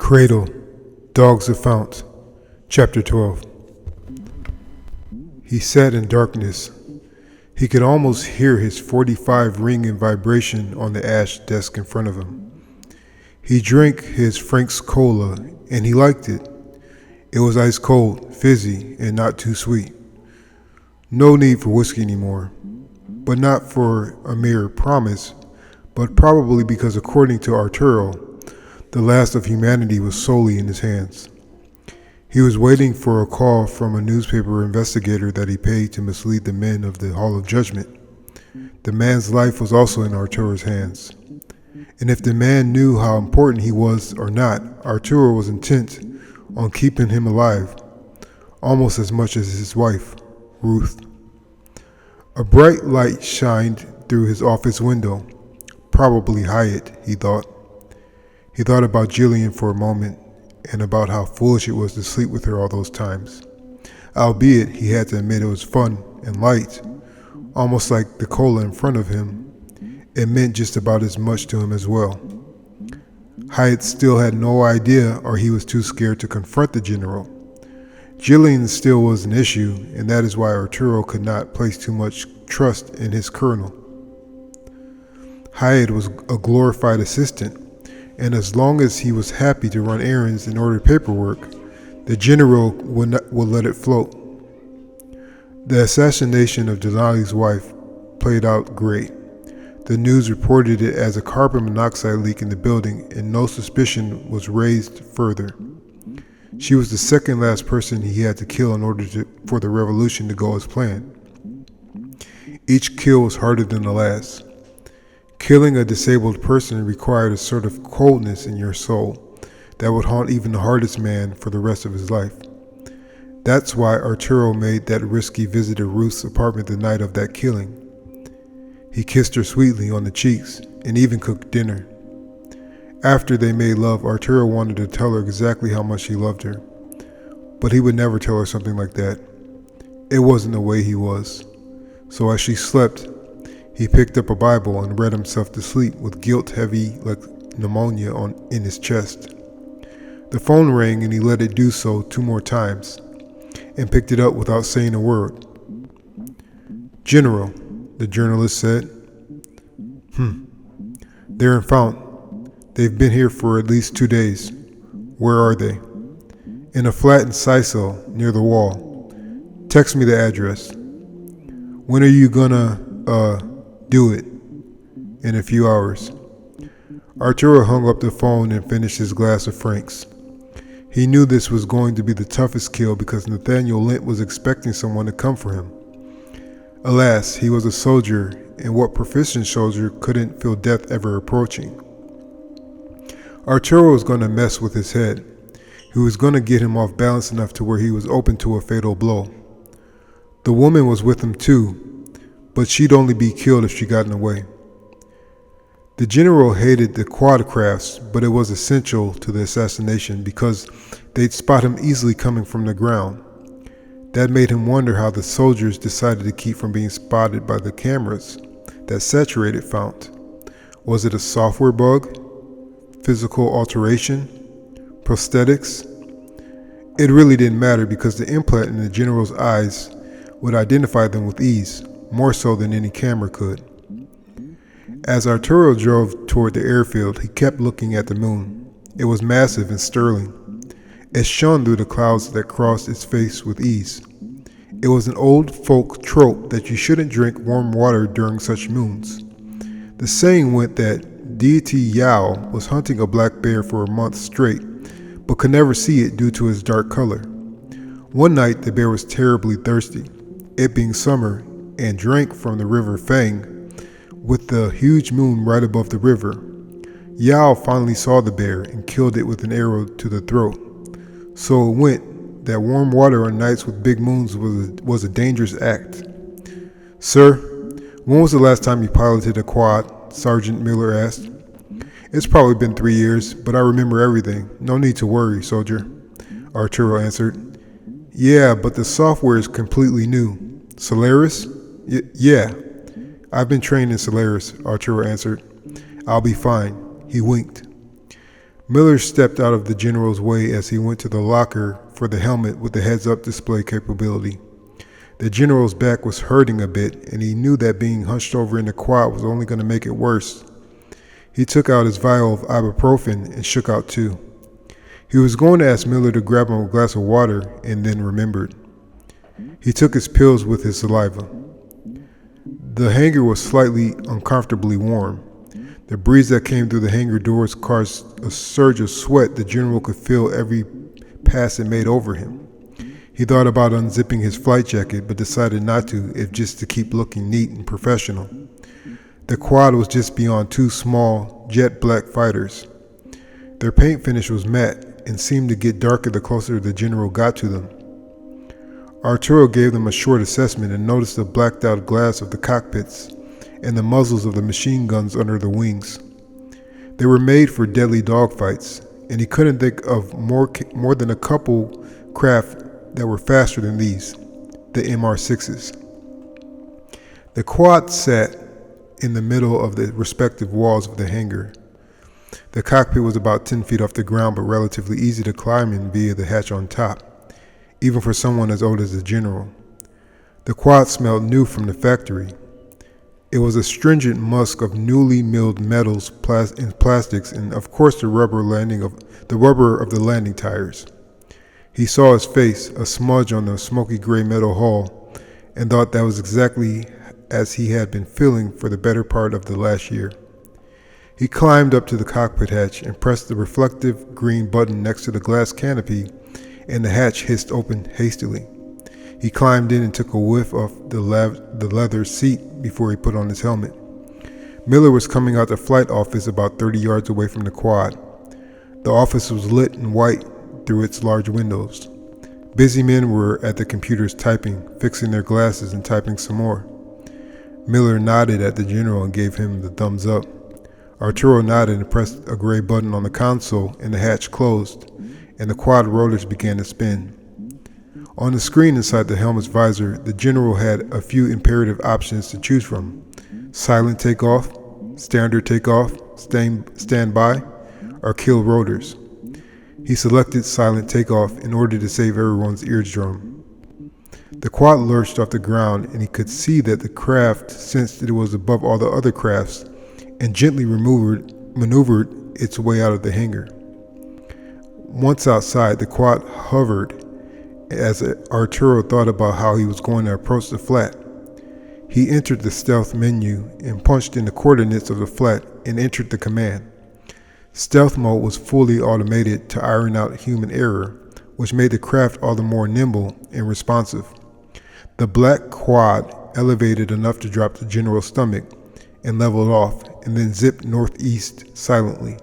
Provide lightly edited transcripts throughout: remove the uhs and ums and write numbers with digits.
Cradle, Dogs of Fount, Chapter 12. He sat in darkness. He could almost hear his 45 ring in vibration on the ash desk in front of him. He drank his Frank's Cola, and he liked it. It was ice cold, fizzy, and not too sweet. No need for whiskey anymore, but not for a mere promise, but probably because, according to Arturo, the last of humanity was solely in his hands. He was waiting for a call from a newspaper investigator that he paid to mislead the men of the Hall of Judgment. The man's life was also in Arturo's hands. And if the man knew how important he was or not, Arturo was intent on keeping him alive, almost as much as his wife, Ruth. A bright light shined through his office window. Probably Hyatt, he thought. He thought about Jillian for a moment and about how foolish it was to sleep with her all those times. Albeit, he had to admit it was fun and light, almost like the cola in front of him. It meant just about as much to him as well. Hyatt still had no idea, or he was too scared to confront the general. Jillian still was an issue, and that is why Arturo could not place too much trust in his colonel. Hyatt was a glorified assistant, and as long as he was happy to run errands and order paperwork, the general would let it float. The assassination of Denali's wife played out great. The news reported it as a carbon monoxide leak in the building, and no suspicion was raised further. She was the second last person he had to kill in order for the revolution to go as planned. Each kill was harder than the last. Killing a disabled person required a sort of coldness in your soul that would haunt even the hardest man for the rest of his life. That's why Arturo made that risky visit to Ruth's apartment the night of that killing. He kissed her sweetly on the cheeks and even cooked dinner. After they made love, Arturo wanted to tell her exactly how much he loved her, but he would never tell her something like that. It wasn't the way he was. So as she slept, he picked up a Bible and read himself to sleep with guilt heavy like pneumonia in his chest. The phone rang and he let it do so 2 more times and picked it up without saying a word. "General," the journalist said. "They're in Fount. They've been here for at least 2 days. Where are they?" "In a flat in Sisal, near the wall. Text me the address." "When are you gonna, do it?" "In a few hours." Arturo hung up the phone and finished his glass of Frank's. He knew this was going to be the toughest kill because Nathaniel Lint was expecting someone to come for him. Alas, he was a soldier, and what proficient soldier couldn't feel death ever approaching? Arturo was going to mess with his head. He was going to get him off balance enough to where he was open to a fatal blow. The woman was with him too, but she'd only be killed if she got in the way. The general hated the quadcrafts, but it was essential to the assassination because they'd spot him easily coming from the ground. That made him wonder how the soldiers decided to keep from being spotted by the cameras that saturated Fount. Was it a software bug? Physical alteration? Prosthetics? It really didn't matter because the implant in the general's eyes would identify them with ease, more so than any camera could. As Arturo drove toward the airfield, he kept looking at the moon. It was massive and sterling. It shone through the clouds that crossed its face with ease. It was an old folk trope that you shouldn't drink warm water during such moons. The saying went that deity Yao was hunting a black bear for a month straight, but could never see it due to its dark color. One night, the bear was terribly thirsty, it being summer, and drank from the river Fang, with the huge moon right above the river. Yao finally saw the bear and killed it with an arrow to the throat. So it went that warm water on nights with big moons was a dangerous act. "Sir, when was the last time you piloted a quad?" Sergeant Miller asked. "It's probably been 3 years, but I remember everything. No need to worry, soldier," Arturo answered. "Yeah, but the software is completely new." "Solaris?" Yeah. "I've been trained in Solaris," Arturo answered. "I'll be fine." He winked. Miller stepped out of the general's way as he went to the locker for the helmet with the heads-up display capability. The general's back was hurting a bit, and he knew that being hunched over in the quad was only going to make it worse. He took out his vial of ibuprofen and shook out 2. He was going to ask Miller to grab him a glass of water and then remembered. He took his pills with his saliva. The hangar was slightly uncomfortably warm. The breeze that came through the hangar doors caused a surge of sweat the general could feel every pass it made over him. He thought about unzipping his flight jacket, but decided not to, if just to keep looking neat and professional. The quad was just beyond 2 small, jet black fighters. Their paint finish was matte and seemed to get darker the closer the general got to them. Arturo gave them a short assessment and noticed the blacked out glass of the cockpits and the muzzles of the machine guns under the wings. They were made for deadly dogfights, and he couldn't think of more than a couple craft that were faster than these, the MR6s. The quad sat in the middle of the respective walls of the hangar. The cockpit was about 10 feet off the ground, but relatively easy to climb in via the hatch on top, even for someone as old as the general. The quad smelled new from the factory. It was a stringent musk of newly milled metals and plastics, and of course the rubber of the landing tires. He saw his face, a smudge on the smoky gray metal hull, and thought that was exactly as he had been feeling for the better part of the last year. He climbed up to the cockpit hatch and pressed the reflective green button next to the glass canopy, and the hatch hissed open hastily. He climbed in and took a whiff of the leather seat before he put on his helmet. Miller was coming out the flight office about 30 yards away from the quad. The office was lit and white through its large windows. Busy men were at the computers typing, fixing their glasses and typing some more. Miller nodded at the general and gave him the thumbs up. Arturo nodded and pressed a gray button on the console, and the hatch closed, and the quad rotors began to spin. On the screen inside the helmet's visor, the general had a few imperative options to choose from: silent takeoff, standard takeoff, stand by, or kill rotors. He selected silent takeoff in order to save everyone's eardrum. The quad lurched off the ground, and he could see that the craft sensed that it was above all the other crafts and gently maneuvered its way out of the hangar. Once outside, the quad hovered as Arturo thought about how he was going to approach the flat. He entered the stealth menu and punched in the coordinates of the flat and entered the command. Stealth mode was fully automated to iron out human error, which made the craft all the more nimble and responsive. The black quad elevated enough to drop the general's stomach and leveled off, and then zipped northeast silently.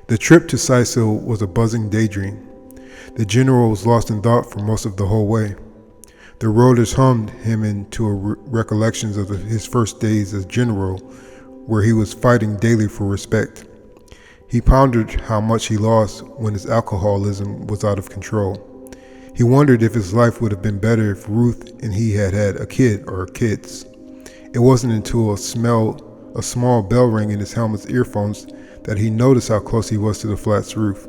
The trip to Sisal was a buzzing daydream. The general was lost in thought for most of the whole way. The rotors hummed him into recollections of his first days as general, where he was fighting daily for respect. He pondered how much he lost when his alcoholism was out of control. He wondered if his life would have been better if Ruth and he had had a kid or kids. It wasn't until a small bell rang in his helmet's earphones that he noticed how close he was to the flat's roof.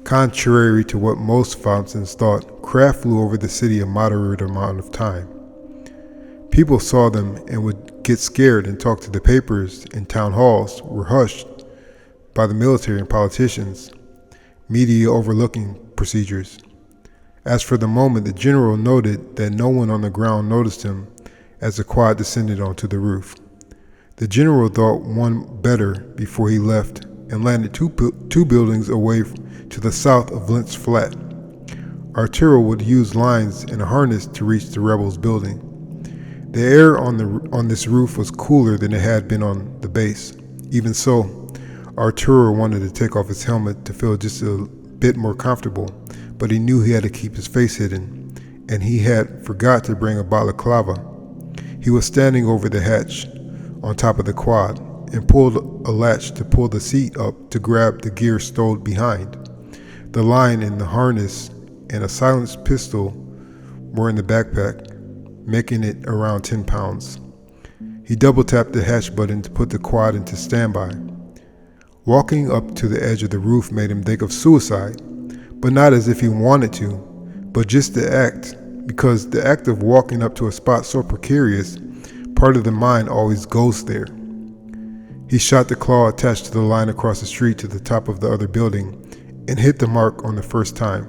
Contrary to what most Fountons thought, craft flew over the city a moderate amount of time. People saw them and would get scared and talk to the papers, and town halls were hushed by the military and politicians, media overlooking procedures. As for the moment, the general noted that no one on the ground noticed him as the quad descended onto the roof. The general thought one better before he left and landed two buildings away to the south of Lentz Flat. Arturo would use lines and a harness to reach the rebels' building. The air on this roof was cooler than it had been on the base. Even so, Arturo wanted to take off his helmet to feel just a bit more comfortable, but he knew he had to keep his face hidden, and he had forgot to bring a balaclava. He was standing over the hatch on top of the quad and pulled a latch to pull the seat up to grab the gear stowed behind. The line in the harness and a silenced pistol were in the backpack, making it around 10 pounds. He double-tapped the hatch button to put the quad into standby. Walking up to the edge of the roof made him think of suicide, but not as if he wanted to, but just the act, because the act of walking up to a spot so precarious, part of the mind always goes there. He shot the claw attached to the line across the street to the top of the other building and hit the mark on the first time.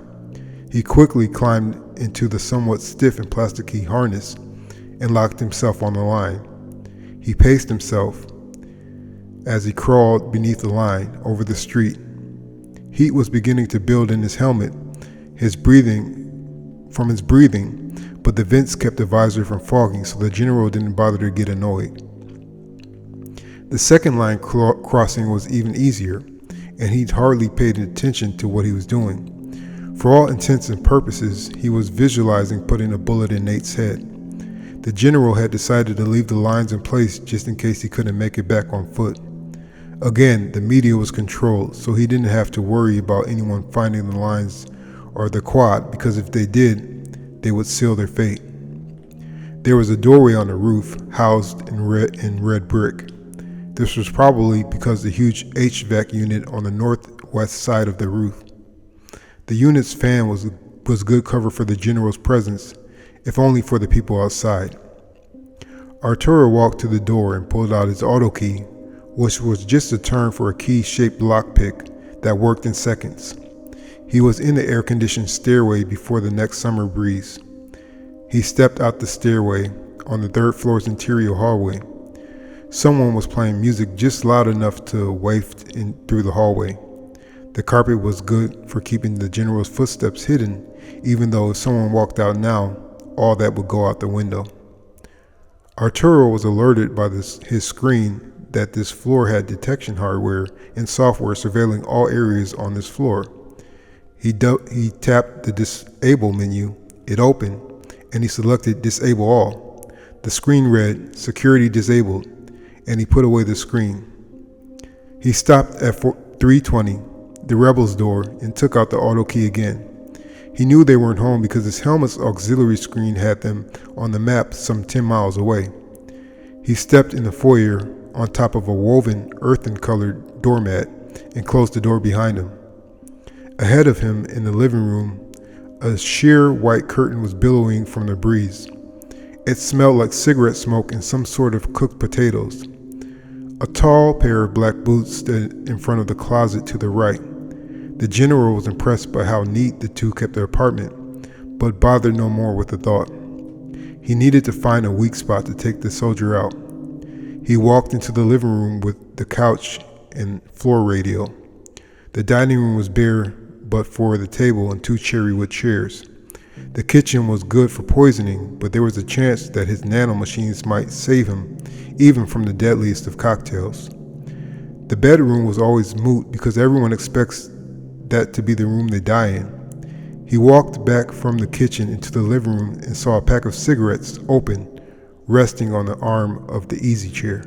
He quickly climbed into the somewhat stiff and plasticky harness and locked himself on the line. He paced himself as he crawled beneath the line over the street. Heat was beginning to build in his helmet, from his breathing, but the vents kept the visor from fogging, so the general didn't bother to get annoyed. The second line crossing was even easier, and he'd hardly paid attention to what he was doing. For all intents and purposes, he was visualizing putting a bullet in Nate's head. The general had decided to leave the lines in place just in case he couldn't make it back on foot. Again, the media was controlled, so he didn't have to worry about anyone finding the lines or the quad, because if they did, they would seal their fate. There was a doorway on the roof, housed in red brick. This was probably because the huge HVAC unit on the northwest side of the roof. The unit's fan was good cover for the general's presence, if only for the people outside. Arturo walked to the door and pulled out his auto key, which was just a term for a key-shaped lockpick that worked in seconds. He was in the air-conditioned stairway before the next summer breeze. He stepped out the stairway on the third floor's interior hallway. Someone was playing music just loud enough to waft in through the hallway. The carpet was good for keeping the general's footsteps hidden, even though if someone walked out now, all that would go out the window. Arturo was alerted by his screen that this floor had detection hardware and software surveilling all areas on this floor. He tapped the disable menu, it opened, and he selected disable all. The screen read security disabled, and he put away the screen. He stopped at 320, the rebels' door, and took out the auto key again. He knew they weren't home because his helmet's auxiliary screen had them on the map some 10 miles away. He stepped in the foyer on top of a woven, earthen-colored doormat and closed the door behind him. Ahead of him in the living room, a sheer white curtain was billowing from the breeze. It smelled like cigarette smoke and some sort of cooked potatoes. A tall pair of black boots stood in front of the closet to the right. The general was impressed by how neat the two kept their apartment, but bothered no more with the thought. He needed to find a weak spot to take the soldier out. He walked into the living room with the couch and floor radio. The dining room was bare but for the table and 2 cherrywood chairs. The kitchen was good for poisoning, but there was a chance that his nanomachines might save him, even from the deadliest of cocktails. The bedroom was always moot because everyone expects that to be the room they die in. He walked back from the kitchen into the living room and saw a pack of cigarettes open, resting on the arm of the easy chair.